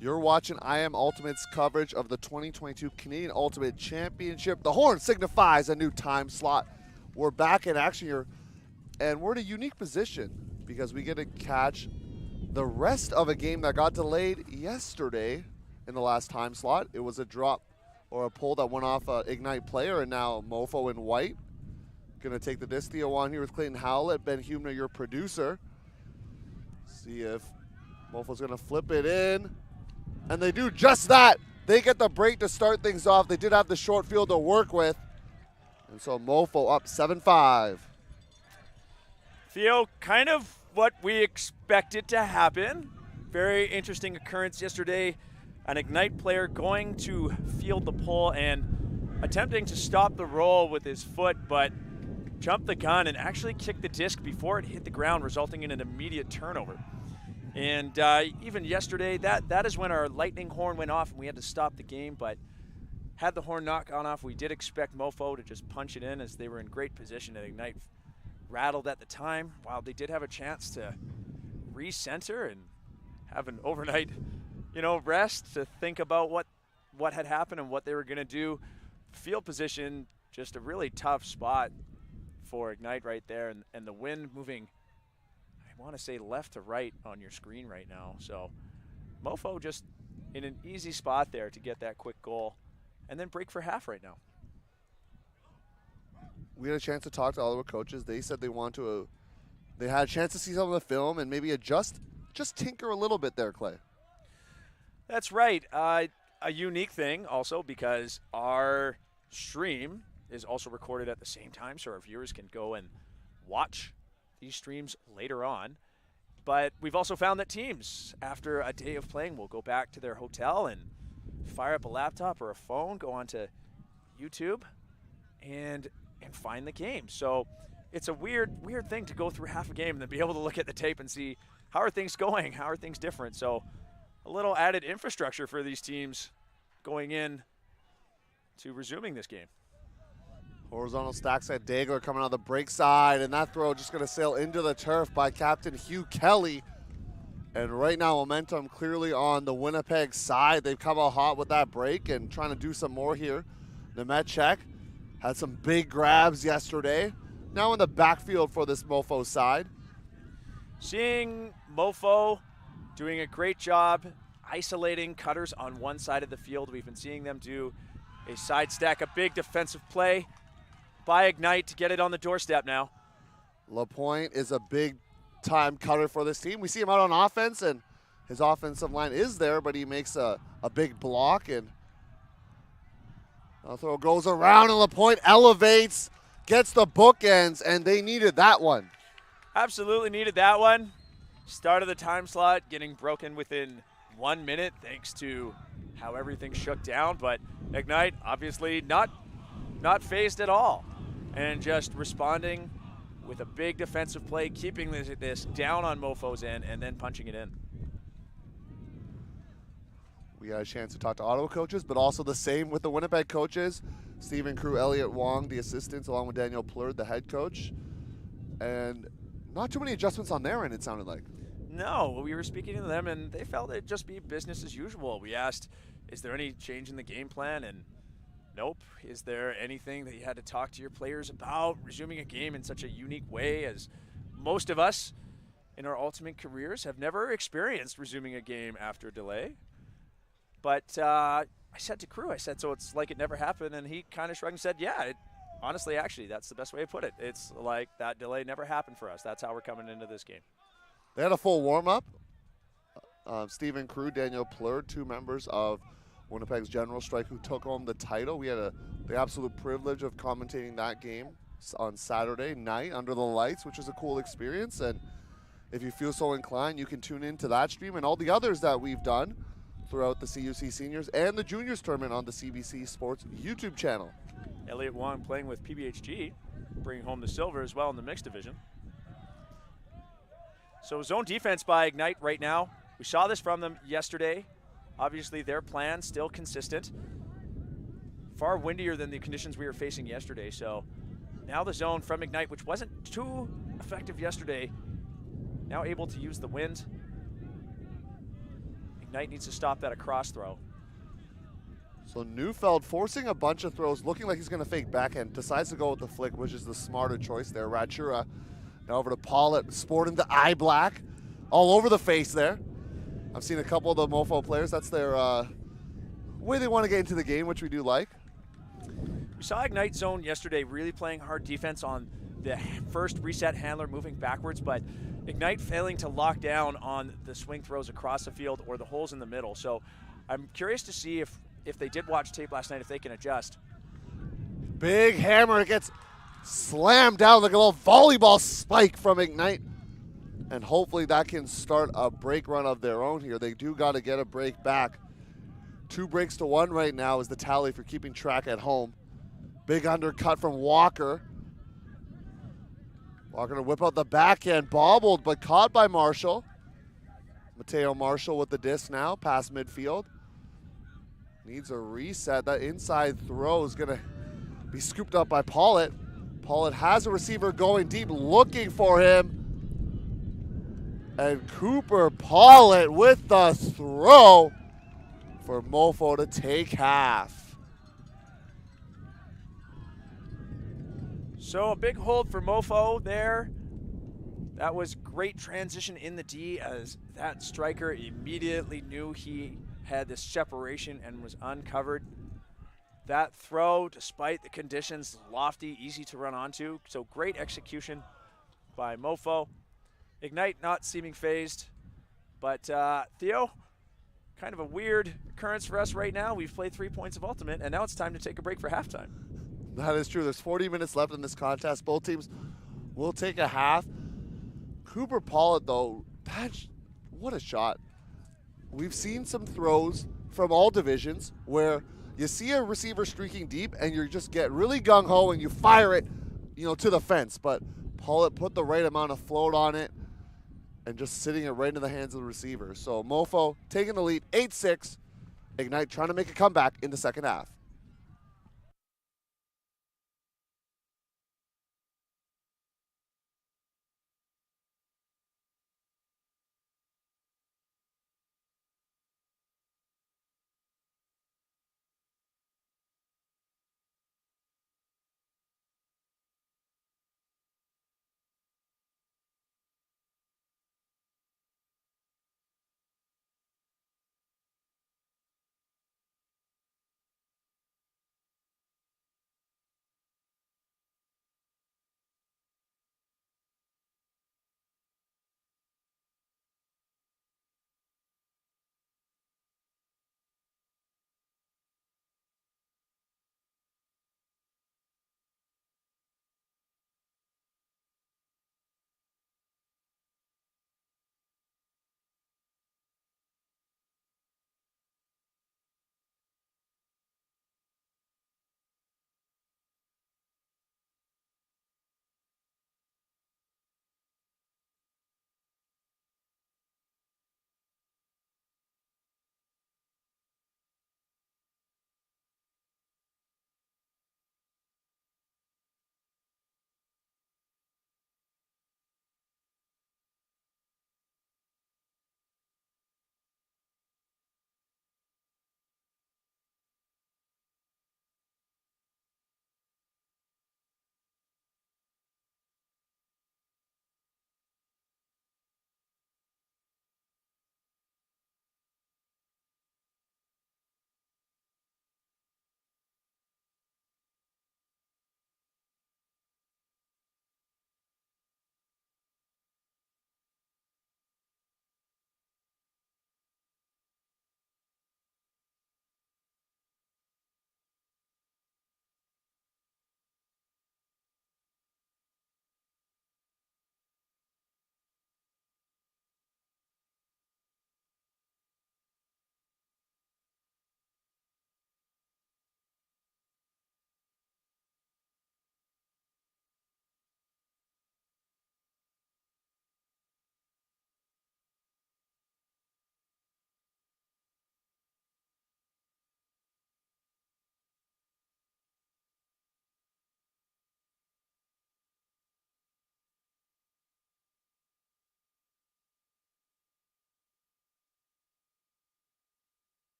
You're watching I Am Ultimate's coverage of the 2022 Canadian Ultimate Championship. The horn signifies a new time slot. We're back in action here, and we're in a unique position because we get to catch the rest of a game that got delayed yesterday in the last time slot. It was a drop or a pull that went off an Ignite player, and now MOFO in white. Going to take the disc. Theo on here with Clayton Howlett, Ben Humner, your producer. See if MOFO's going to flip it in. And they do just that. They get the break to start things off. They did have the short field to work with. And so MOFO up 7-5. Theo, kind of what we expected to happen. Very interesting occurrence yesterday. An Ignite player going to field the pull and attempting to stop the roll with his foot, but jumped the gun and actually kicked the disc before it hit the ground, resulting in an immediate turnover. And even yesterday, that is when our lightning horn went off and we had to stop the game. But had the horn not gone off, we did expect MOFO to just punch it in, as they were in great position. And Ignite rattled at the time. While they did have a chance to recenter and have an overnight, rest to think about what had happened and what they were going to do. Field position, just a really tough spot for Ignite right there, and the wind moving, I want to say, left to right on your screen right now. So MOFO just in an easy spot there to get that quick goal and then break for half right now. We had a chance to talk to all of our coaches. They said they had a chance to see some of the film and maybe adjust, just tinker a little bit there, Clay. That's right. A unique thing also, because our stream is also recorded at the same time, so our viewers can go and watch these streams later on. But we've also found that teams, after a day of playing, will go back to their hotel and fire up a laptop or a phone, go onto YouTube, and find the game. So it's a weird thing to go through half a game and then be able to look at the tape and see how are things going, how are things different. So a little added infrastructure for these teams going in to resuming this game. Horizontal stack side Dagler coming on the break side, and that throw just going to sail into the turf by Captain Hugh Kelly. And right now, momentum clearly on the Winnipeg side. They've come out hot with that break and trying to do some more here. Nemechek had some big grabs yesterday. Now in the backfield for this MOFO side. Seeing MOFO doing a great job isolating cutters on one side of the field. We've been seeing them do a side stack, a big defensive play by Ignite to get it on the doorstep now. LaPointe is a big-time cutter for this team. We see him out on offense, and his offensive line is there, but he makes a big block, and the throw goes around, and LaPointe elevates, gets the bookends, and they needed that one. Absolutely needed that one. Start of the time slot getting broken within 1 minute thanks to how everything shook down, but Ignite obviously not phased at all and just responding with a big defensive play, keeping this down on MOFO's end and then punching it in. We had a chance to talk to Ottawa coaches, but also the same with the Winnipeg coaches. Stephen Crew, Elliot Wong, the assistants, along with Daniel Plurd, the head coach. And not too many adjustments on their end, it sounded like. No, we were speaking to them, and they felt it'd just be business as usual. We asked, is there any change in the game plan? And nope. Is there anything that you had to talk to your players about resuming a game in such a unique way, as most of us in our Ultimate careers have never experienced resuming a game after a delay? But I said to Crew, so it's like it never happened, and he kind of shrugged and said, yeah, honestly, actually, that's the best way to put it. It's like that delay never happened for us. That's how we're coming into this game. They had a full warm-up. Stephen Crew, Daniel Plurd, two members of Winnipeg's General Strike who took home the title. We had the absolute privilege of commentating that game on Saturday night under the lights, which was a cool experience. And if you feel so inclined, you can tune into that stream and all the others that we've done throughout the CUC Seniors and the Juniors tournament on the CBC Sports YouTube channel. Elliot Wong playing with PBHG, bringing home the silver as well in the mixed division. So zone defense by Ignite right now. We saw this from them yesterday. Obviously their plan still consistent. Far windier than the conditions we were facing yesterday. So now the zone from Ignite, which wasn't too effective yesterday, now able to use the wind and Ignite needs to stop that across throw. So Neufeld forcing a bunch of throws, looking like he's going to fake backhand, decides to go with the flick, which is the smarter choice there. Rachura now over to Pollitt, sporting the eye black all over the face there. I've seen a couple of the MOFO players. That's their way they want to get into the game, which we do like. We saw Ignite Zone yesterday really playing hard defense on the first reset handler moving backwards, but Ignite failing to lock down on the swing throws across the field or the holes in the middle. So I'm curious to see if they did watch tape last night, if they can adjust. Big hammer, it gets slammed down like a little volleyball spike from Ignite. And hopefully that can start a break run of their own here. They do got to get a break back. 2 breaks to 1 right now is the tally for keeping track at home. Big undercut from Walker. Walker to whip out the backhand, bobbled but caught by Marshall. Mateo Marshall with the disc now, past midfield. Needs a reset. That inside throw is going to be scooped up by Pollitt. Pollitt has a receiver going deep, looking for him. And Cooper Pollitt with the throw for MOFO to take half. So a big hold for MOFO there. That was great transition in the D as that striker immediately knew he had this separation and was uncovered. That throw, despite the conditions, lofty, easy to run onto. So great execution by MOFO. Ignite not seeming phased, but Theo, kind of a weird occurrence for us right now. We've played 3 points of Ultimate, and now it's time to take a break for halftime. That is true. There's 40 minutes left in this contest. Both teams will take a half. Cooper Pollitt, though, what a shot. We've seen some throws from all divisions where you see a receiver streaking deep and you just get really gung-ho and you fire it, to the fence. But Pollitt put the right amount of float on it and just sitting it right into the hands of the receiver. So MOFO taking the lead, 8-6. Ignite trying to make a comeback in the second half.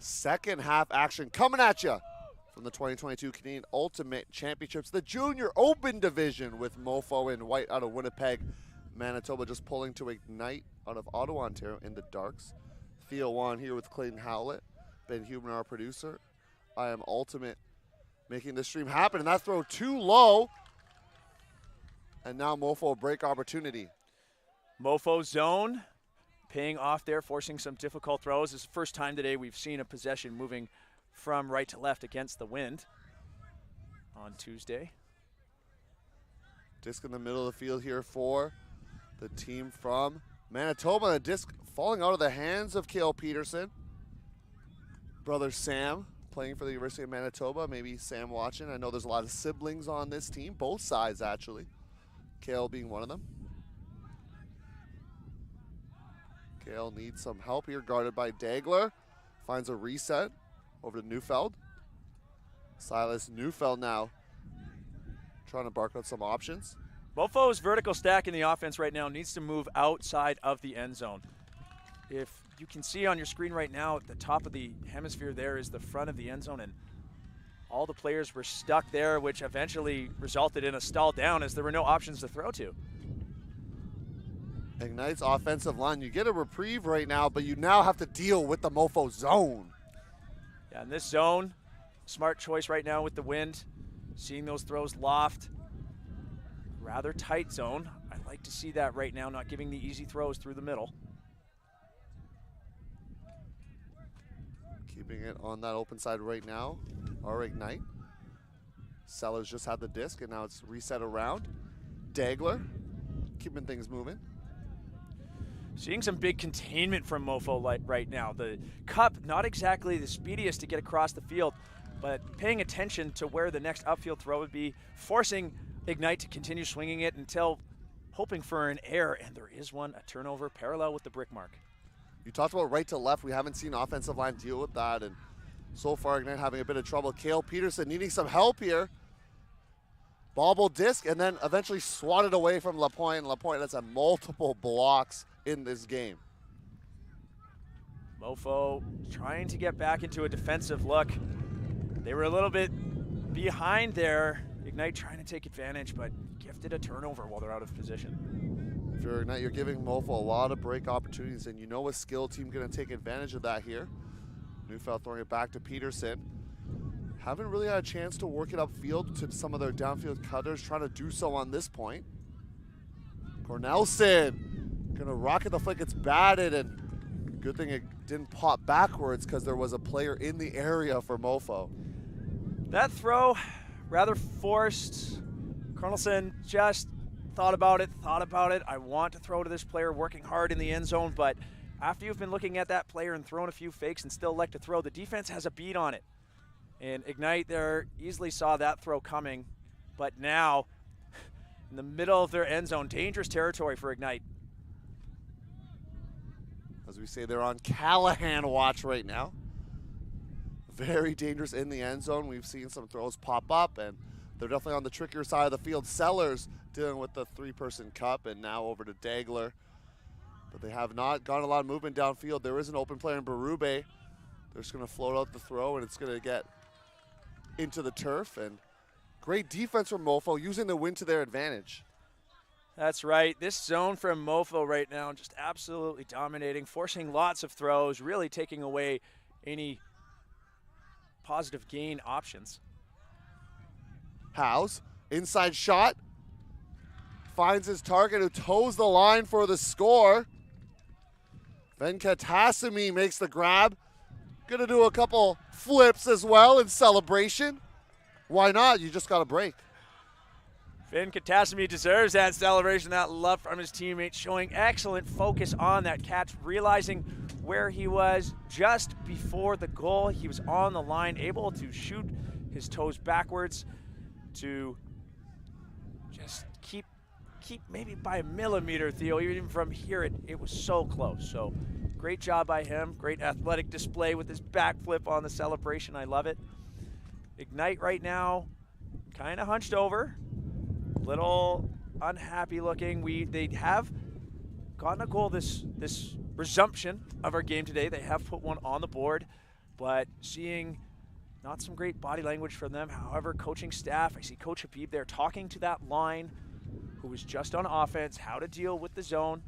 Second half action coming at you from the 2022 Canadian Ultimate Championships, the Junior Open Division with MOFO and White out of Winnipeg, Manitoba, just pulling to Ignite out of Ottawa, Ontario in the Darks. Theo Wan here with Clayton Howlett, Ben Human, our producer. I am Ultimate making this stream happen, and that throw too low. And now MOFO break opportunity. MOFO zone paying off there, forcing some difficult throws. This is the first time today we've seen a possession moving from right to left against the wind on Tuesday. Disc in the middle of the field here for the team from Manitoba. The disc falling out of the hands of Cale Peterson. Brother Sam playing for the University of Manitoba. Maybe Sam watching. I know there's a lot of siblings on this team, both sides actually. Cale being one of them. Cale needs some help here, guarded by Dagler. Finds a reset over to Neufeld. Silas Neufeld now trying to bark out some options. MOFO's vertical stack in the offense right now needs to move outside of the end zone. If you can see on your screen right now, at the top of the hemisphere there is the front of the end zone, and all the players were stuck there, which eventually resulted in a stall down as there were no options to throw to. Ignite's offensive line, you get a reprieve right now, but you now have to deal with the MOFO zone. Yeah, in this zone, smart choice right now with the wind. Seeing those throws loft. Rather tight zone. I'd like to see that right now, not giving the easy throws through the middle. Keeping it on that open side right now, our Ignite. Sellers just had the disc, and now it's reset around. Dagler keeping things moving. Seeing some big containment from MOFO right now. The cup, not exactly the speediest to get across the field, but paying attention to where the next upfield throw would be, forcing Ignite to continue swinging it until hoping for an error, and there is one, a turnover parallel with the brick mark. You talked about right to left. We haven't seen offensive line deal with that, and so far Ignite having a bit of trouble. Cale Peterson needing some help here. Bobble disc, and then eventually swatted away from Lapointe. Lapointe has had multiple blocks in this game. MOFO trying to get back into a defensive look. They were a little bit behind there. Ignite trying to take advantage, but gifted a turnover while they're out of position. If you're Ignite, you're giving MOFO a lot of break opportunities, and you know a skill team going to take advantage of that here. Neufeld throwing it back to Peterson. Haven't really had a chance to work it upfield to some of their downfield cutters, trying to do so on this point. Cornelson gonna rocket the flick, it's batted, and good thing it didn't pop backwards because there was a player in the area for MOFO. That throw, rather forced. Cornelson just thought about it. I want to throw to this player, working hard in the end zone, but after you've been looking at that player and thrown a few fakes and still like to throw, the defense has a beat on it. And Ignite there easily saw that throw coming, but now in the middle of their end zone, dangerous territory for Ignite. As we say, they're on Callahan watch right now. Very dangerous in the end zone. We've seen some throws pop up, and they're definitely on the trickier side of the field. Sellers dealing with the three-person cup, and now over to Dagler. But they have not gotten a lot of movement downfield. There is an open player in Berube. They're just going to float out the throw, and it's going to get into the turf. And great defense from MOFO, using the wind to their advantage. That's right. This zone from MOFO right now just absolutely dominating, forcing lots of throws, really taking away any positive gain options. Howes, inside shot, finds his target, who toes the line for the score. Venkatasamy makes the grab. Gonna do a couple flips as well in celebration. Why not? You just got a break. Venkatasamy deserves that celebration, that love from his teammates, showing excellent focus on that catch, realizing where he was just before the goal. He was on the line, able to shoot his toes backwards to just keep maybe by a millimeter, Theo. Even from here, it was so close. So great job by him. Great athletic display with his backflip on the celebration. I love it. Ignite right now, kind of hunched over. Little unhappy looking. They have gotten a goal this resumption of our game today. They have put one on the board. but seeing not some great body language from them. However, coaching staff, I see Coach Habib there talking to that line who was just on offense, how to deal with the zone.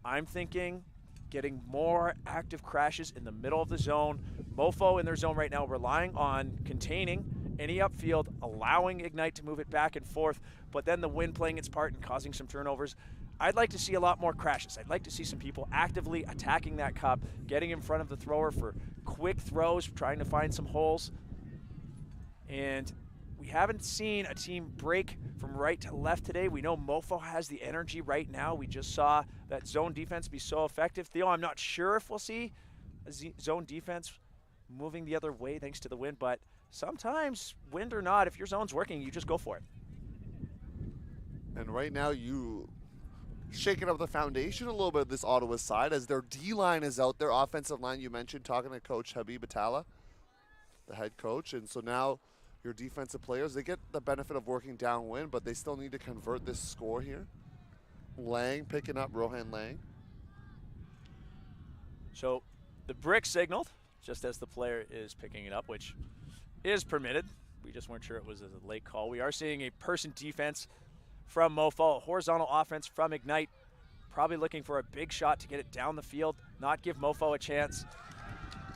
I'm thinking getting more active crashes in the middle of the zone. MOFO in their zone right now relying on containing any upfield, allowing Ignite to move it back and forth, but then the wind playing its part and causing some turnovers. I'd like to see a lot more crashes. I'd like to see some people actively attacking that cup, getting in front of the thrower for quick throws, trying to find some holes. And we haven't seen a team break from right to left today. We know MOFO has the energy right now. We just saw that zone defense be so effective. Theo, I'm not sure if we'll see a zone defense moving the other way thanks to the wind, but sometimes, wind or not, if your zone's working, you just go for it. And right now you shaking up the foundation a little bit of this Ottawa side as their D-line is out there. Offensive line, you mentioned, talking to Coach Habib Atala, the head coach. And so now your defensive players, they get the benefit of working downwind, but they still need to convert this score here. Lang picking up, Rohan Lang. So the brick signaled just as the player is picking it up, which is permitted. We just weren't sure it was a late call. We are seeing a person defense from MOFO, a horizontal offense from Ignite, probably looking for a big shot to get it down the field, not give MOFO a chance.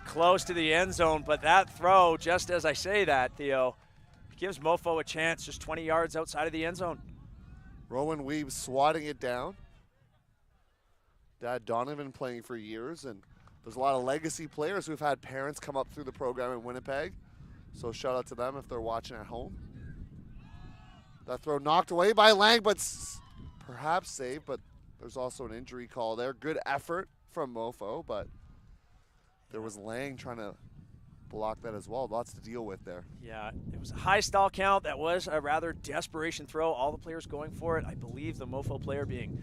Close to the end zone, but that throw, just as I say that, Theo, gives MOFO a chance just 20 yards outside of the end zone. Rowan Weeb swatting it down. Dad Donovan playing for years, and there's a lot of legacy players who've had parents come up through the program in Winnipeg. So shout out to them if they're watching at home. That throw knocked away by Lang, but perhaps saved, but there's also an injury call there. Good effort from MOFO, but there was Lang trying to block that as well. Lots to deal with there. Yeah, it was a high stall count. That was a rather desperation throw. All the players going for it. I believe the MOFO player being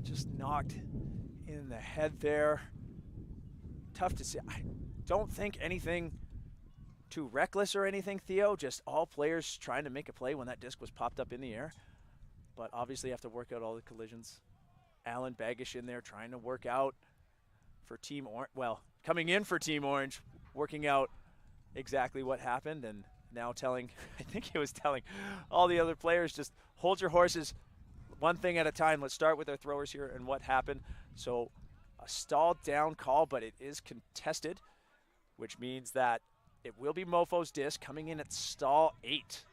just knocked in the head there. Tough to see. I don't think anything too reckless or anything, Theo. Just all players trying to make a play when that disc was popped up in the air. But obviously you have to work out all the collisions. Alan Baggish in there trying to work out for Team Orange. Well, coming in for Team Orange, working out exactly what happened, and now telling, I think he was telling all the other players, just hold your horses one thing at a time. Let's start with our throwers here and what happened. So a stalled down call, but it is contested, which means that it will be MOFO's disc coming in at stall 8.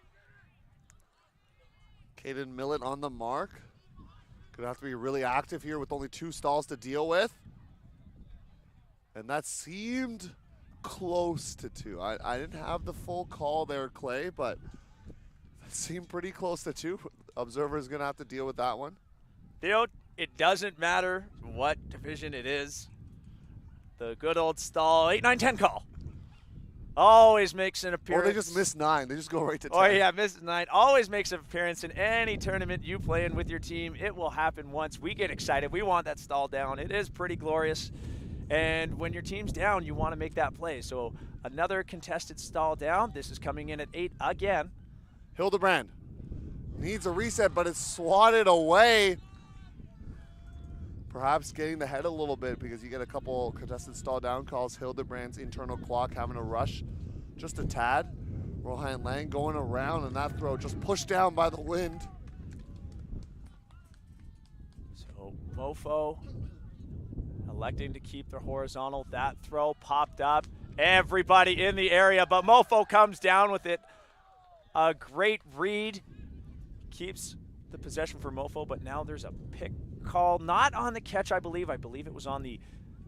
Caden Millett on the mark. Gonna have to be really active here with only 2 stalls to deal with. And that seemed close to 2. I didn't have the full call there, Clay, but it seemed pretty close to 2. Observer's gonna have to deal with that one. Theo, it doesn't matter what division it is. The good old stall 8, 9, 10 call always makes an appearance. Or they just miss 9. They just go right to 10. Oh, yeah, miss 9. Always makes an appearance in any tournament you play in with your team. It will happen once. We get excited. We want that stall down. It is pretty glorious. And when your team's down, you want to make that play. So another contested stall down. This is coming in at 8 again. Hildebrand needs a reset, but it's swatted away. Perhaps getting the head a little bit because you get a couple contested stall down calls. Hildebrand's internal clock having a rush just a tad. Rohan Lang going around, and that throw just pushed down by the wind. So MOFO electing to keep their horizontal. That throw popped up. Everybody in the area, but MOFO comes down with it. A great read. Keeps the possession for MOFO, but now there's a pick call. Not on the catch, I believe. I believe it was on the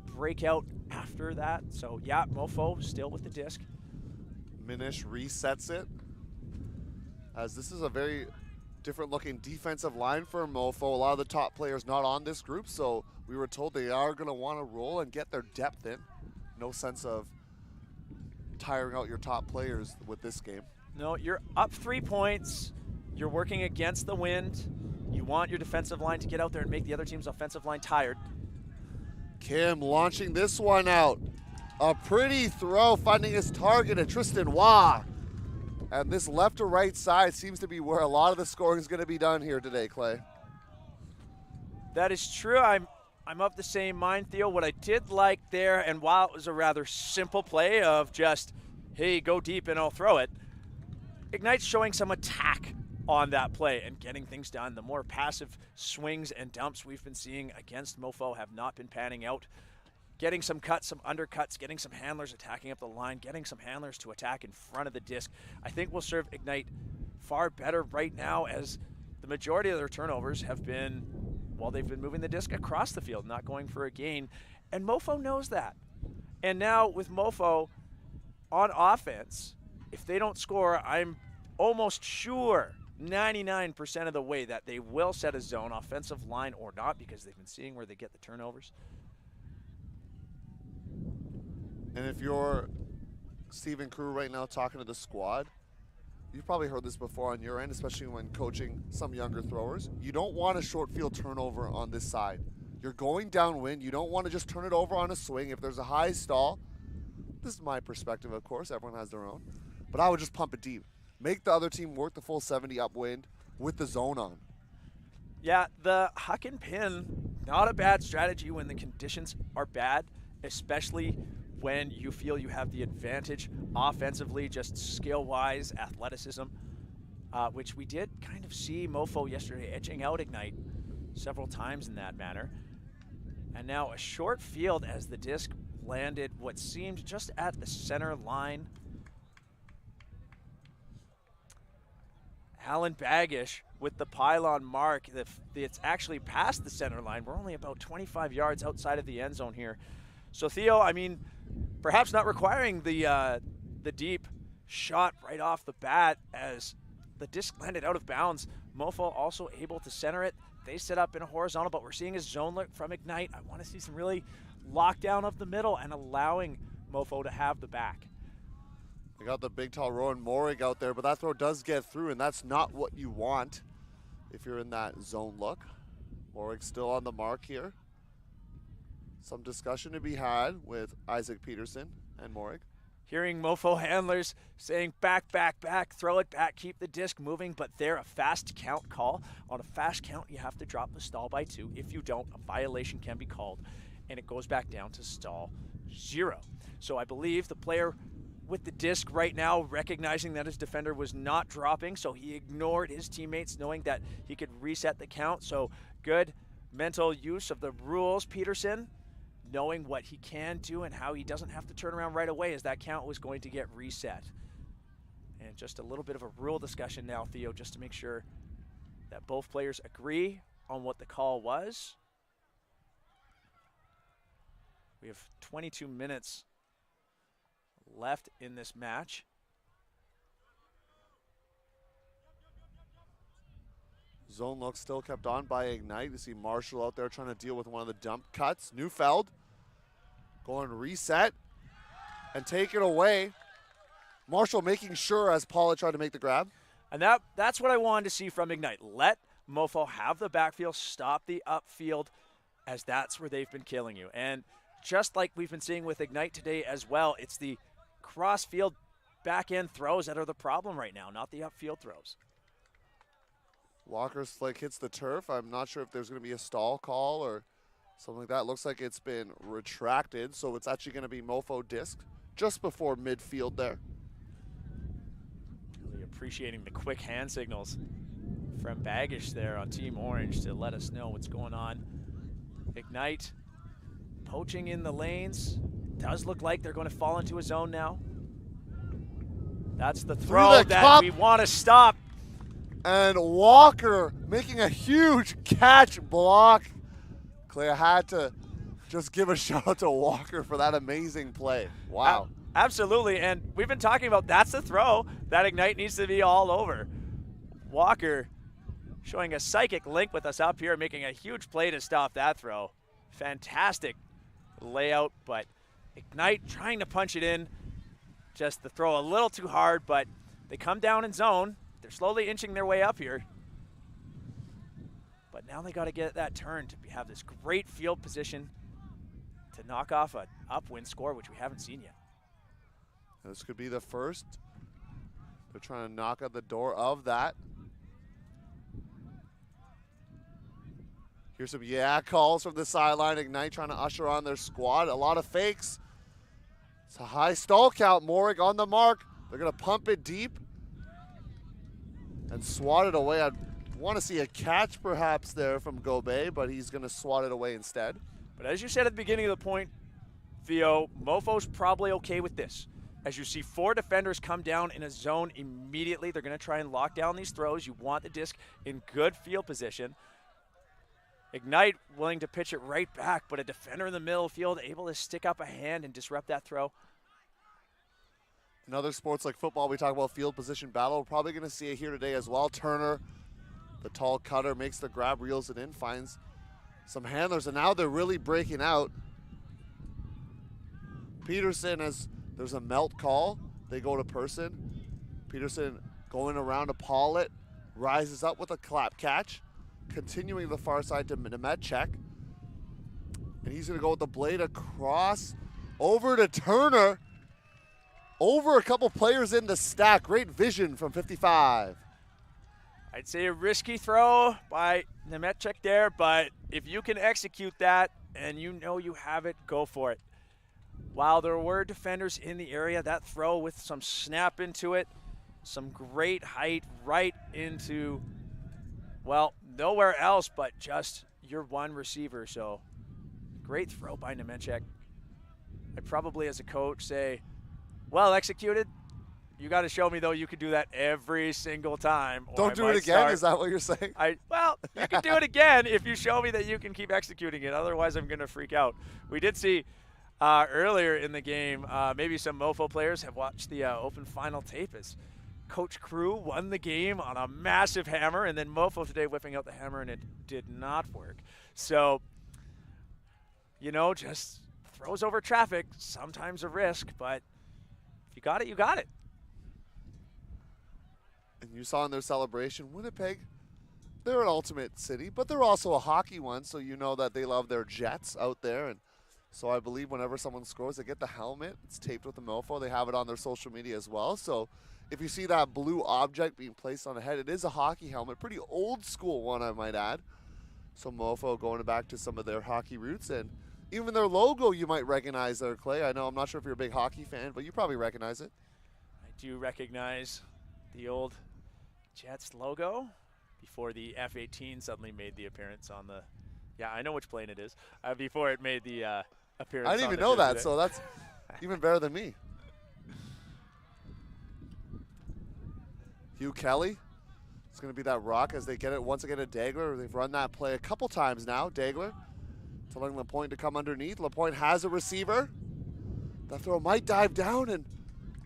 breakout after that. So, yeah, MOFO still with the disc. Minish resets it. As this is a very different looking defensive line for MOFO. A lot of the top players not on this group, so we were told they are going to want to roll and get their depth in. No sense of tiring out your top players with this game. No, you're up 3 points. You're working against the wind. You want your defensive line to get out there and make the other team's offensive line tired. Kim launching this one out. A pretty throw, finding his target at Tristan Waugh. And this left to right side seems to be where a lot of the scoring is going to be done here today, Clay. That is true. I'm I'm of the same mind, Theo. What I did like there, and while it was a rather simple play of just, hey, go deep and I'll throw it, Ignite's showing some attack on that play and getting things done. The more passive swings and dumps we've been seeing against MOFO have not been panning out. Getting some cuts, some undercuts, getting some handlers attacking up the line, getting some handlers to attack in front of the disc, I think will serve Ignite far better right now, as the majority of their turnovers have been, well, they've been moving the disc across the field, not going for a gain. And MOFO knows that. And now with MOFO on offense, if they don't score, I'm almost sure 99% of the way that they will set a zone, offensive line or not, because they've been seeing where they get the turnovers. And if you're Stephen Crew right now talking to the squad, you've probably heard this before on your end, especially when coaching some younger throwers. You don't want a short field turnover on this side. You're going downwind. You don't want to just turn it over on a swing. If there's a high stall, this is my perspective, of course. Everyone has their own. But I would just pump it deep. Make the other team work the full 70 upwind with the zone on. Yeah, the huck and pin, not a bad strategy when the conditions are bad, especially when you feel you have the advantage offensively, just skill-wise, athleticism, which we did kind of see MOFO yesterday edging out Ignite several times in that manner. And now a short field as the disc landed what seemed just at the center line. Alan Baggish with the pylon mark. It's actually past the center line. We're only about 25 yards outside of the end zone here. So Theo, I mean, perhaps not requiring the deep shot right off the bat as the disc landed out of bounds. MOFO also able to center it. They set up in a horizontal, but we're seeing a zone look from Ignite. I want to see some really lockdown of the middle and allowing MOFO to have the back. They got the big, tall Rowan Morig out there, but that throw does get through, and that's not what you want if you're in that zone look. Morig still on the mark here. Some discussion to be had with Isaac Peterson and Morig. Hearing MOFO handlers saying back, back, back, throw it back, keep the disc moving, but they're a fast count call. On a fast count, you have to drop the stall by 2. If you don't, a violation can be called, and it goes back down to stall 0. So I believe the player with the disc right now, recognizing that his defender was not dropping, so he ignored his teammates, knowing that he could reset the count. So good mental use of the rules, Peterson, knowing what he can do and how he doesn't have to turn around right away, as that count was going to get reset. And just a little bit of a rule discussion now, Theo, just to make sure that both players agree on what the call was. We have 22 minutes left in this match. Zone look still kept on by Ignite. You see Marshall out there trying to deal with one of the dump cuts. Neufeld going reset and take it away. Marshall making sure as Paula tried to make the grab. And that's what I wanted to see from Ignite. Let MOFO have the backfield, stop the upfield, as that's where they've been killing you. And just like we've been seeing with Ignite today as well, it's the cross-field back-end throws that are the problem right now, not the upfield throws. Walker's flick hits the turf. I'm not sure if there's going to be a stall call or something like that. Looks like it's been retracted, so it's actually going to be MOFO disc just before midfield there. Really appreciating the quick hand signals from Baggish there on Team Orange to let us know what's going on. Ignite poaching in the lanes. Does look like they're going to fall into a zone now. That's the throw that we want to stop. And Walker making a huge catch block. Claire had to just give a shout out to Walker for that amazing play. Wow. Absolutely, and we've been talking about that's the throw that Ignite needs to be all over. Walker showing a psychic link with us up here, making a huge play to stop that throw. Fantastic layout, but Ignite trying to punch it in. Just the throw a little too hard, but they come down in zone. They're slowly inching their way up here. But now they got to get that turn to have this great field position to knock off an upwind score, which we haven't seen yet. This could be the first. They're trying to knock at the door of that. Here's some yeah calls from the sideline. Ignite trying to usher on their squad. A lot of fakes. It's a high stall count. Morik on the mark. They're going to pump it deep and swat it away. I want to see a catch perhaps there from Gobe, but he's going to swat it away instead. But as you said at the beginning of the point, Theo, MOFO's probably okay with this. As you see 4 defenders come down in a zone immediately, they're going to try and lock down these throws. You want the disc in good field position. Ignite willing to pitch it right back, but a defender in the middle field able to stick up a hand and disrupt that throw. In other sports like football, we talk about field position battle. We're probably going to see it here today as well. Turner, the tall cutter, makes the grab, reels it in, finds some handlers, and now they're really breaking out. Peterson, as there's a melt call, they go to person. Peterson going around to Pollitt, rises up with a clap catch, continuing to the far side to Nemechek. And he's going to go with the blade across, over to Turner, over a couple players in the stack. Great vision from 55. I'd say a risky throw by Nemechek there, but if you can execute that and you know you have it, go for it. While there were defenders in the area, that throw with some snap into it, some great height right into, well, nowhere else but just your one receiver. So great throw by Nemechek. I'd probably as a coach say, well executed. You got to show me, though, you can do that every single time. Don't do it again? Is that what you're saying? Well, you can do it again if you show me that you can keep executing it. Otherwise, I'm going to freak out. We did see earlier in the game, maybe some MOFO players have watched the open final tape as Coach Crew won the game on a massive hammer, and then MOFO today whipping out the hammer, and it did not work. So, you know, just throws over traffic, sometimes a risk, but if you got it, you got it. And you saw in their celebration, Winnipeg, they're an ultimate city, but they're also a hockey one, so you know that they love their Jets out there. And so I believe whenever someone scores, they get the helmet. It's taped with the MOFO. They have it on their social media as well. So if you see that blue object being placed on the head, it is a hockey helmet. Pretty old school one, I might add. So MOFO going back to some of their hockey roots. And even their logo you might recognize there, Clay. I know, I'm not sure if you're a big hockey fan, but you probably recognize it. I do recognize the old Jets logo before the F-18 suddenly made the appearance on the, yeah, I know which plane it is, before it made the appearance. I didn't even know that, so that's even better than me. Hugh Kelly, it's going to be that rock as they get it once again to Dagler. They've run that play a couple times now. Dagler telling Lapointe to come underneath. Lapointe has a receiver. That throw might dive down, and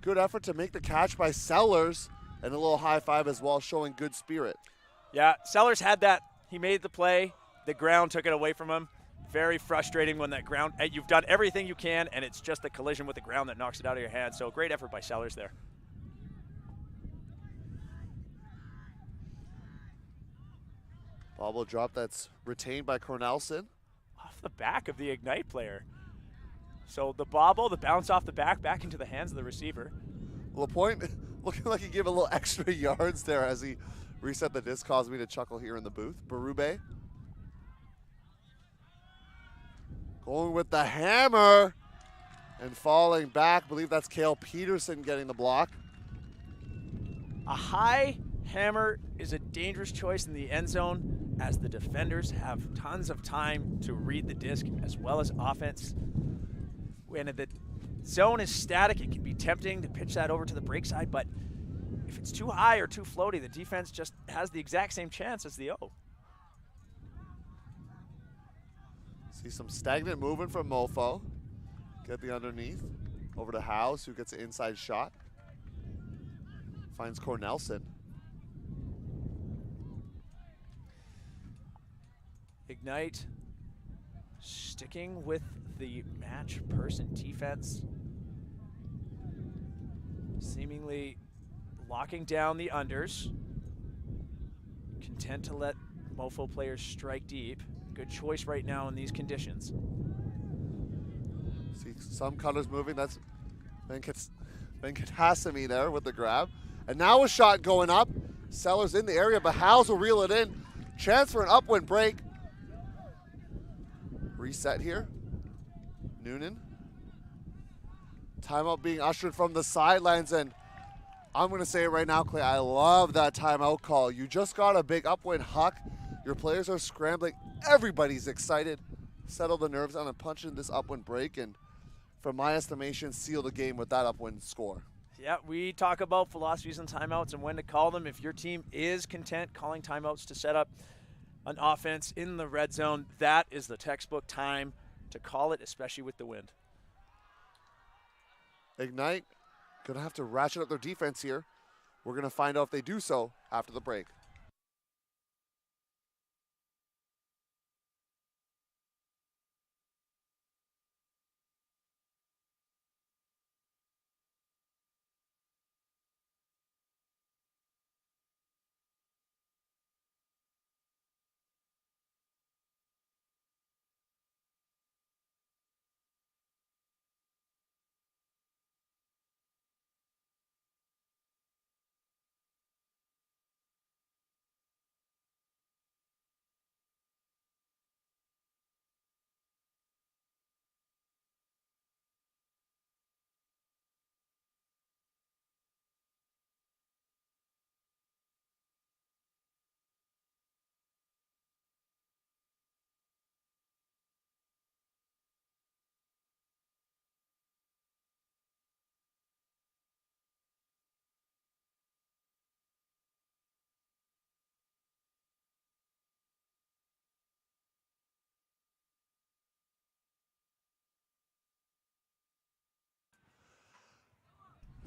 good effort to make the catch by Sellers. And a little high five as well, showing good spirit. Yeah, Sellers had that. He made the play. The ground took it away from him. Very frustrating when that ground, you've done everything you can, and it's just the collision with the ground that knocks it out of your hand. So great effort by Sellers there. Bobble drop that's retained by Cornelson. Off the back of the Ignite player. So the bobble, the bounce off the back into the hands of the receiver. Lapointe looking like he gave a little extra yards there as he reset the disc, caused me to chuckle here in the booth. Berube going with the hammer and falling back. I believe that's Cale Peterson getting the block. A high hammer is a dangerous choice in the end zone as the defenders have tons of time to read the disc as well as offense. When the zone is static, it can be tempting to pitch that over to the break side, but if it's too high or too floaty, the defense just has the exact same chance as the O. See some stagnant movement from MOFO. Get the underneath. Over to House, who gets an inside shot. Finds Cornelson. Ignite sticking with the match person defense. Seemingly locking down the unders. Content to let MOFO players strike deep. Good choice right now in these conditions. See some cutters moving. That's Venkatesamy there with the grab. And now a shot going up. Sellers in the area, but Howes will reel it in. Chance for an upwind break. reset here. Noonan. Timeout being ushered from the sidelines, and I'm going to say it right now, Clay, I love that timeout call. You just got a big upwind huck. Your players are scrambling. Everybody's excited. Settle the nerves on and punch in this upwind break, and from my estimation, seal the game with that upwind score. Yeah, we talk about philosophies and timeouts and when to call them. If your team is content calling timeouts to set up an offense in the red zone, that is the textbook time to call it, especially with the wind. Ignite, gonna have to ratchet up their defense here. We're gonna find out if they do so after the break.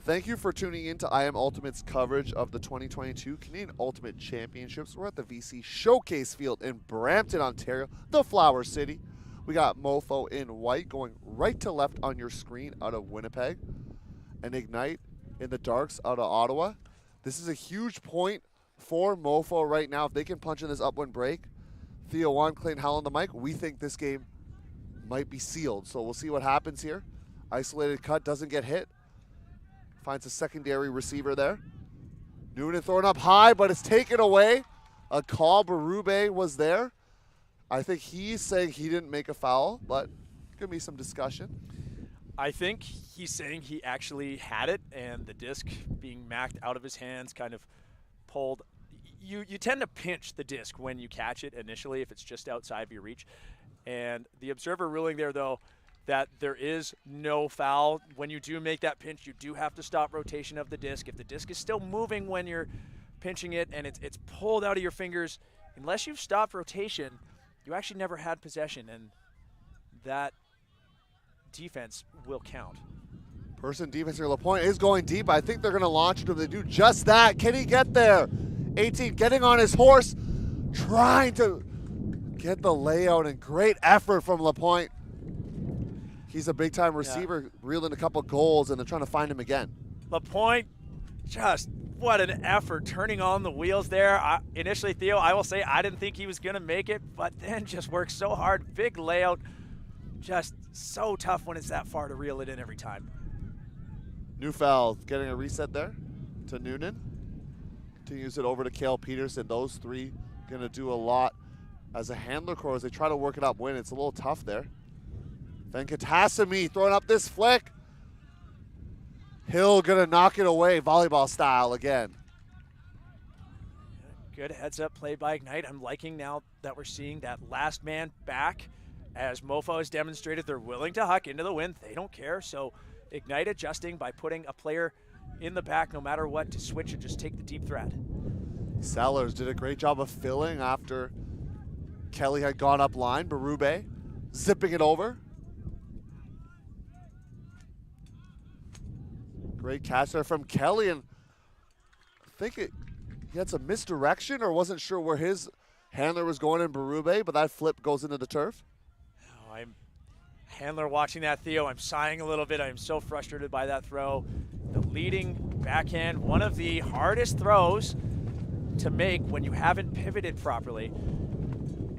Thank you for tuning in to I Am Ultimate's coverage of the 2022 Canadian Ultimate Championships. We're at the VC Showcase Field in Brampton, Ontario, the Flower City. We got MOFO in white going right to left on your screen out of Winnipeg, and Ignite in the darks out of Ottawa. This is a huge point for MOFO right now. If they can punch in this upwind break, Theo Wan, Clayton Howell on the mic, we think this game might be sealed. So we'll see what happens here. Isolated cut, doesn't get hit. Finds a secondary receiver there. Noonan throwing up high, but it's taken away. A call, Berube was there. I think he's saying he didn't make a foul, but give me some discussion. I think he's saying he actually had it, and the disc being macked out of his hands kind of pulled. You tend to pinch the disc when you catch it initially if it's just outside of your reach. And the observer ruling there, though, that there is no foul. When you do make that pinch, you do have to stop rotation of the disc. If the disc is still moving when you're pinching it and it's pulled out of your fingers, unless you've stopped rotation, you actually never had possession, and that defense will count. Person defense here, LaPointe is going deep. I think they're going to launch it if they do just that. Can he get there? 18 getting on his horse, trying to get the layout, and great effort from LaPointe. He's a big-time receiver, reeled in a couple goals, and they're trying to find him again. LaPointe, just what an effort turning on the wheels there. Initially, Theo, I will say I didn't think he was going to make it, but then just worked so hard. Big layout, just so tough when it's that far to reel it in every time. Neufeld getting a reset there to Noonan. Continues it over to Cale Peterson. Those three going to do a lot as a handler core as they try to work it up win. It's a little tough there. Venkatasammy throwing up this flick. Hill gonna knock it away, volleyball style again. Good heads up play by Ignite. I'm liking now that we're seeing that last man back, as MOFO has demonstrated they're willing to huck into the wind. They don't care, so Ignite adjusting by putting a player in the back no matter what to switch and just take the deep threat. Sellers did a great job of filling after Kelly had gone up line. Berube zipping it over. Great catch there from Kelly, and I think he had some misdirection or wasn't sure where his handler was going in Berube, but that flip goes into the turf. Oh, I'm handler watching that, Theo. I'm sighing a little bit. I'm so frustrated by that throw. The leading backhand, one of the hardest throws to make when you haven't pivoted properly.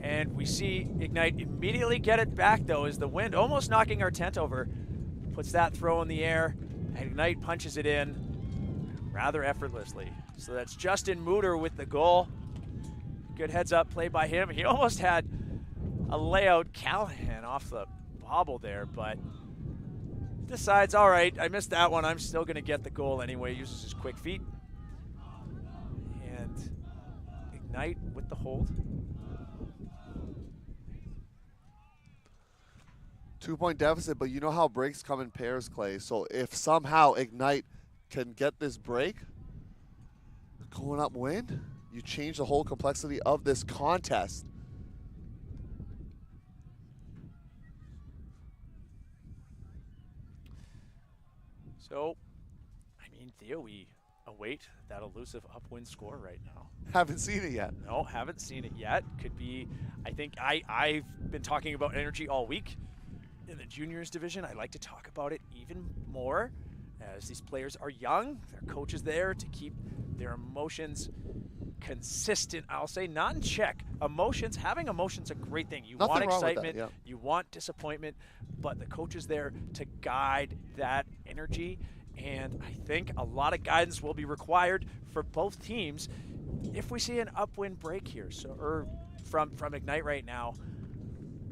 And we see Ignite immediately get it back, though, as the wind almost knocking our tent over. Puts that throw in the air. Ignite punches it in rather effortlessly. So that's Justin Mooter with the goal. Good heads up play by him. He almost had a layout. Callahan off the bobble there, but decides, all right, I missed that one. I'm still going to get the goal anyway. Uses his quick feet. And Ignite with the hold. 2-point deficit, but you know how breaks come in pairs, Clay. So if somehow Ignite can get this break, going upwind, you change the whole complexity of this contest. So, I mean, Theo, we await that elusive upwind score right now. Haven't seen it yet. No, haven't seen it yet. Could be, I think I've been talking about energy all week in the juniors division. I like to talk about it even more as these players are young. Their coach is there to keep their emotions consistent, I'll say, not in check. Having emotions a great thing. You want excitement, you want disappointment, but the coach is there to guide that energy. And I think a lot of guidance will be required for both teams if we see an upwind break here. So, or from Ignite right now,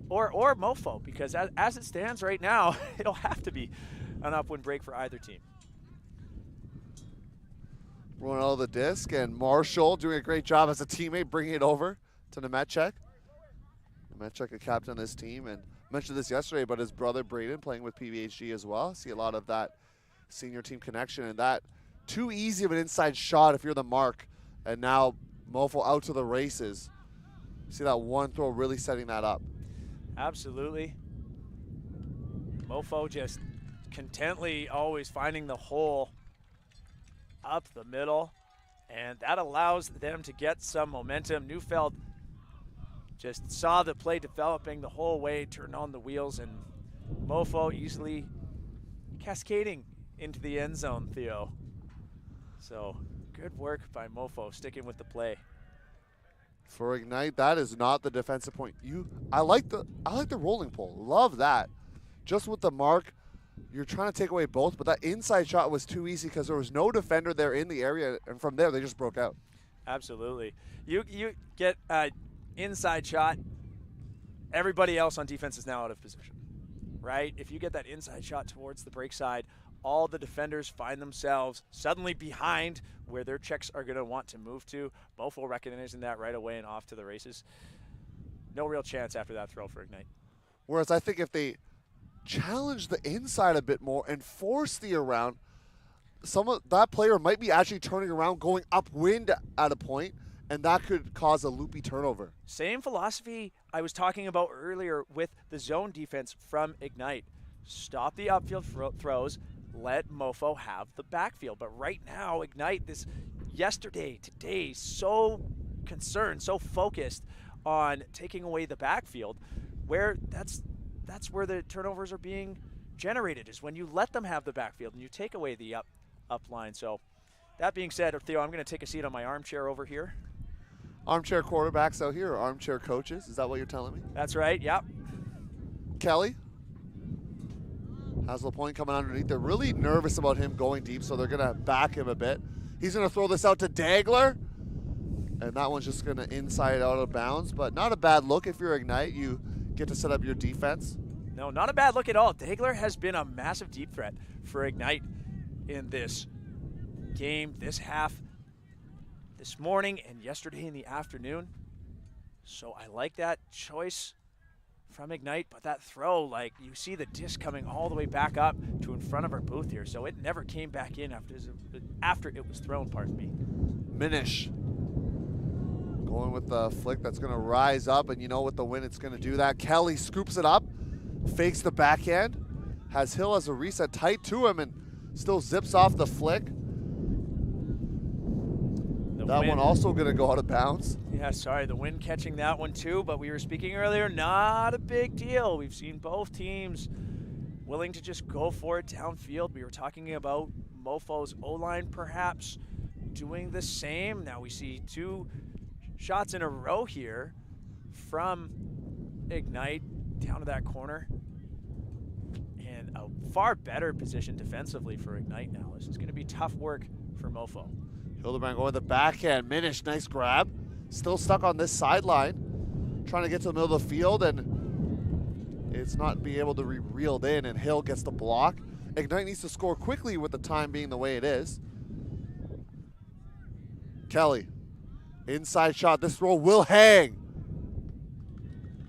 or MOFO, because as it stands right now, it'll have to be an upwind break for either team. Rolling out of the disc, and Marshall doing a great job as a teammate, bringing it over to Nemechek. Nemechek, a captain of this team, and mentioned this yesterday, but his brother Braden playing with PVHG as well. See a lot of that senior team connection, and that too easy of an inside shot if you're the mark, and now MOFO out to the races. See that one throw really setting that up. Absolutely. MOFO just contently always finding the hole up the middle, and that allows them to get some momentum. Neufeld just saw the play developing the whole way, turned on the wheels, and MOFO easily cascading into the end zone, Theo. So good work by MOFO, sticking with the play. For Ignite, that is not the defensive point. I like the rolling pole. Love that. Just with the mark, you're trying to take away both, but that inside shot was too easy because there was no defender there in the area, and from there they just broke out. Absolutely. You get an inside shot, everybody else on defense is now out of position, right? If you get that inside shot towards the break side, all the defenders find themselves suddenly behind where their checks are going to want to move to. MOFO recognizing that right away and off to the races. No real chance after that throw for Ignite. Whereas I think if they challenge the inside a bit more and force the around, that player might be actually turning around, going upwind at a point, and that could cause a loopy turnover. Same philosophy I was talking about earlier with the zone defense from Ignite. Stop the upfield throws, let MOFO have the backfield. But right now, Ignite, today, so concerned, so focused on taking away the backfield, where that's where the turnovers are being generated, is when you let them have the backfield and you take away the up line. So that being said, Theo, I'm going to take a seat on my armchair over here. Armchair quarterbacks out here, or armchair coaches? Is that what you're telling me? That's right, yep. Kelly has LaPointe coming underneath. They're really nervous about him going deep, so they're going to back him a bit. He's going to throw this out to Dagler, and that one's just going to inside out of bounds, but not a bad look if you're Ignite. You get to set up your defense. No, not a bad look at all. Dagler has been a massive deep threat for Ignite in this game, this half, this morning and yesterday in the afternoon. So I like that choice from Ignite, but that throw, like, you see the disc coming all the way back up to in front of our booth here, so it never came back in after it was thrown, pardon me. Minish going with the flick that's going to rise up, and you know with the win it's going to do that. Kelly scoops it up, fakes the backhand, has Hill as a reset tight to him, and still zips off the flick. That one also going to go out of bounds. Yeah, sorry, the wind catching that one too, but we were speaking earlier, not a big deal. We've seen both teams willing to just go for it downfield. We were talking about MOFO's O-line perhaps doing the same. Now we see two shots in a row here from Ignite down to that corner. And a far better position defensively for Ignite now. This is going to be tough work for MOFO. Hildebrand going with the backhand. Minish, nice grab. Still stuck on this sideline. trying to get to the middle of the field, and it's not being able to be reeled in, and Hill gets the block. Ignite needs to score quickly with the time being the way it is. Kelly, inside shot. This throw will hang.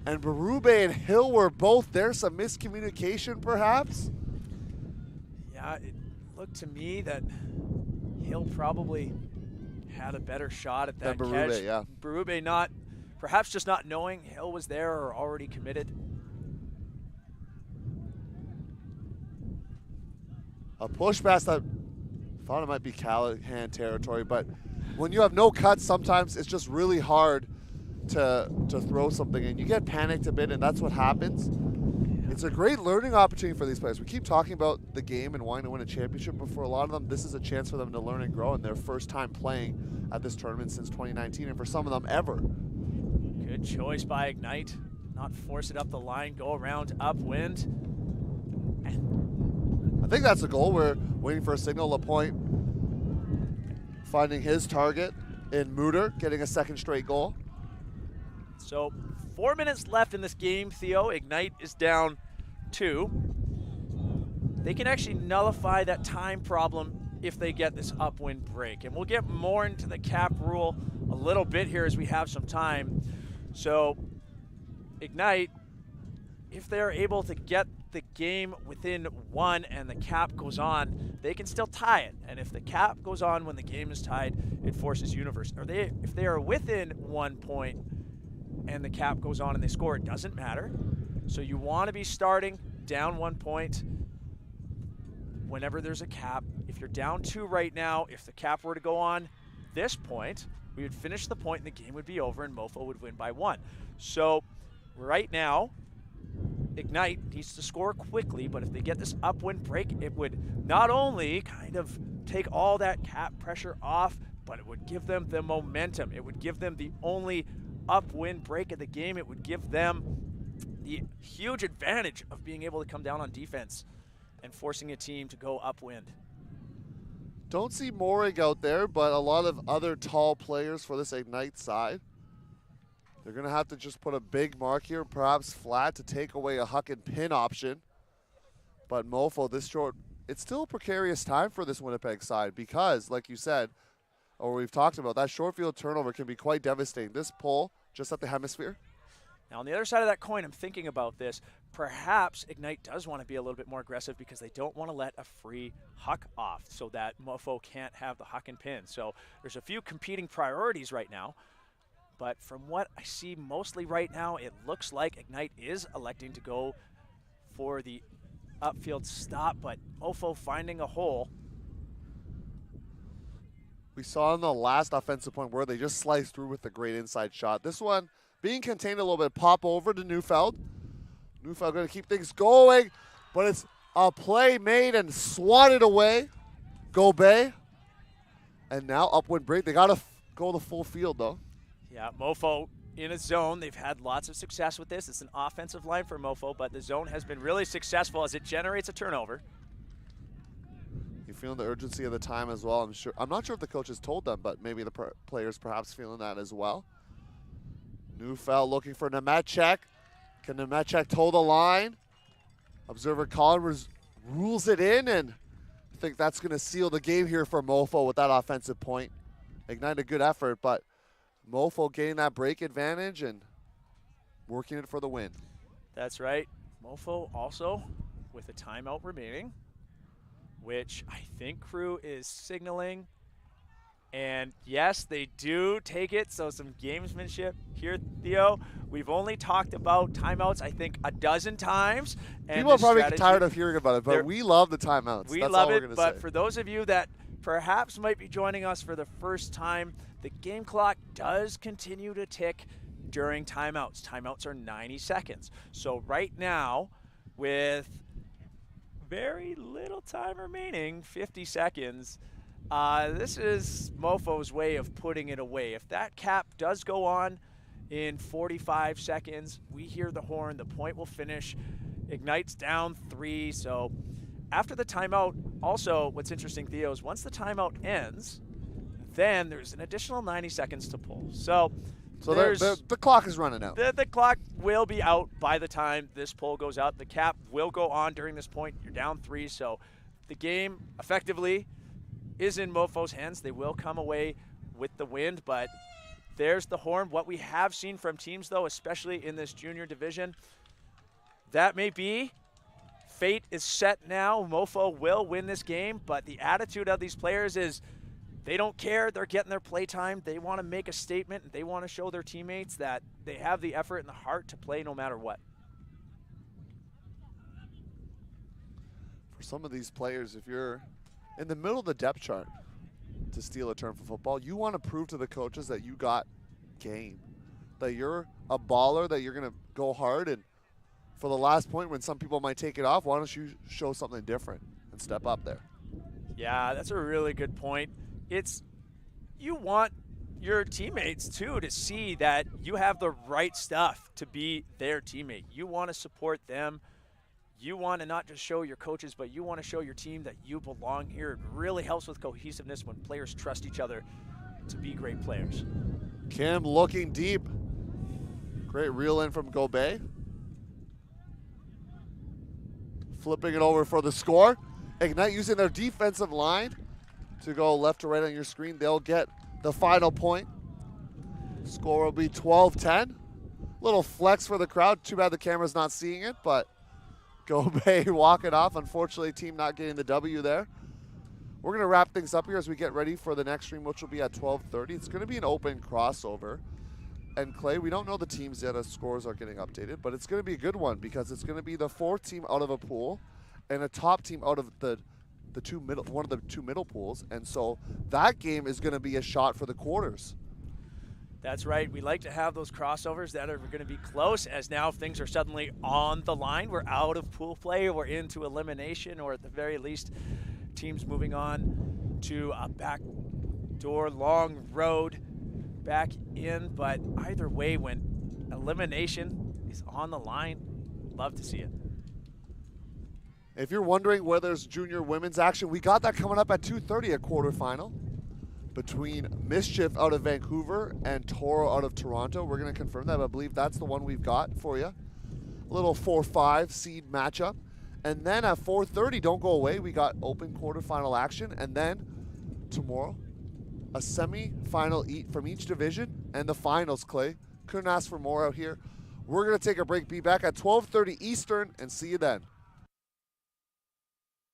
And Berube and Hill were both there. Some miscommunication, perhaps? Yeah, it looked to me that Hill probably had a better shot at that Berube, catch. yeah. Berube not, perhaps just not knowing Hill was there or already committed. A push pass that thought it might be Callahan territory, but when you have no cuts, sometimes it's just really hard to throw something, and you get panicked a bit, and that's what happens. It's a great learning opportunity for these players. We keep talking about the game and wanting to win a championship, but for a lot of them, this is a chance for them to learn and grow in their first time playing at this tournament since 2019, and for some of them, ever. Good choice by Ignite. Not force it up the line, go around upwind. I think that's the goal. We're waiting for a signal. Lapointe finding his target in Mutter, getting a second straight goal. So 4 minutes left in this game, Theo. Ignite is down 2. They can actually nullify that time problem if they get this upwind break. And we'll get more into the cap rule a little bit here as we have some time. So Ignite, if they're able to get the game within 1 and the cap goes on, they can still tie it. And if the cap goes on when the game is tied, it forces Universe. Or if they are within 1 point and the cap goes on and they score, it doesn't matter. So you want to be starting down 1 point whenever there's a cap. If you're down 2 right now, if the cap were to go on this point, we would finish the point and the game would be over and MOFO would win by 1. So right now, Ignite needs to score quickly, but if they get this upwind break, it would not only kind of take all that cap pressure off, but it would give them the momentum. It would give them the only upwind break of the game. It would give them the huge advantage of being able to come down on defense and forcing a team to go upwind. Don't see Morig out there, but a lot of other tall players for this Ignite side. They're going to have to just put a big mark here, perhaps flat, to take away a huck and pin option. But MOFO, this short, it's still a precarious time for this Winnipeg side because, like you said, or we've talked about, that short field turnover can be quite devastating. This pull just at the hemisphere. Now, on the other side of that coin, I'm thinking about this. Perhaps Ignite does want to be a little bit more aggressive because they don't want to let a free huck off so that MOFO can't have the huck and pin. So there's a few competing priorities right now. But from what I see mostly right now, it looks like Ignite is electing to go for the upfield stop, but MOFO finding a hole. We saw in the last offensive point where they just sliced through with a great inside shot. This one being contained a little bit. Pop over to Neufeld. Neufeld going to keep things going, but it's a play made and swatted away. Go Bay. And now upwind break. They got to go the full field, though. Yeah, MOFO in a zone. They've had lots of success with this. It's an offensive line for MOFO, but the zone has been really successful as it generates a turnover. You feeling the urgency of the time as well, I'm sure. I'm not sure if the coaches told them, but maybe the players perhaps feeling that as well. Neufeld looking for Nemecek. Can Nemecek toe the line? Observer Colin rules it in, and I think that's going to seal the game here for MOFO with that offensive point. Ignite a good effort, but MOFO getting that break advantage and working it for the win. That's right. MOFO also with a timeout remaining, which I think crew is signaling. And yes, they do take it, so some gamesmanship here, Theo. We've only talked about timeouts, I think, a dozen times. And people are probably tired of hearing about it, but we love the timeouts. We That's love all we're it, gonna but say. for those of you that perhaps might be joining us for the first time, the game clock does continue to tick during timeouts. Timeouts are 90 seconds. So right now, with very little time remaining, 50 seconds, this is MOFO's way of putting it away. If that cap does go on in 45 seconds, we hear the horn, the point will finish. Ignite's down 3, so after the timeout, also what's interesting, Theo, is once the timeout ends, then there's an additional 90 seconds to pull. So So the clock is running out. The clock will be out by the time this poll goes out. The cap will go on during this point. You're down 3, so the game effectively is in MOFO's hands. They will come away with the win, but there's the horn. What we have seen from teams, though, especially in this junior division, that may be fate is set now. MOFO will win this game, but the attitude of these players is they don't care. They're getting their play time. They want to make a statement, and they want to show their teammates that they have the effort and the heart to play no matter what. For some of these players, if you're in the middle of the depth chart, to steal a term for football, you want to prove to the coaches that you got game, that you're a baller, that you're going to go hard, and for the last point when some people might take it off, why don't you show something different and step up there? Yeah, that's a really good point. You want your teammates, too, to see that you have the right stuff to be their teammate. You want to support them. You want to not just show your coaches, but you want to show your team that you belong here. It really helps with cohesiveness when players trust each other to be great players. Kim looking deep. Great reel in from Gobey. Flipping it over for the score. Ignite using their defensive line to go left to right on your screen. They'll get the final point. Score will be 12-10. Little flex for the crowd. Too bad the camera's not seeing it, but Gobey walking off. Unfortunately, team not getting the W there. We're going to wrap things up here as we get ready for the next stream, which will be at 12:30. It's going to be an open crossover. And Clay, we don't know the teams yet as scores are getting updated, but it's going to be a good one because it's going to be the 4th team out of a pool and a top team out of one of the two middle pools. And so that game is going to be a shot for the quarters. That's right. We like to have those crossovers that are going to be close, as now things are suddenly on the line. We're out of pool play. We're into elimination, or at the very least, teams moving on to a backdoor long road back in. But either way, when elimination is on the line, love to see it. If you're wondering where there's junior women's action, we got that coming up at 2:30, a quarterfinal between Mischief out of Vancouver and Toro out of Toronto. We're going to confirm that. I believe that's the one we've got for you. A little 4-5 seed matchup. And then at 4:30, don't go away, we got open quarterfinal action. And then tomorrow, a semi-final from each division and the finals, Clay. Couldn't ask for more out here. We're going to take a break, be back at 12:30 Eastern, and see you then.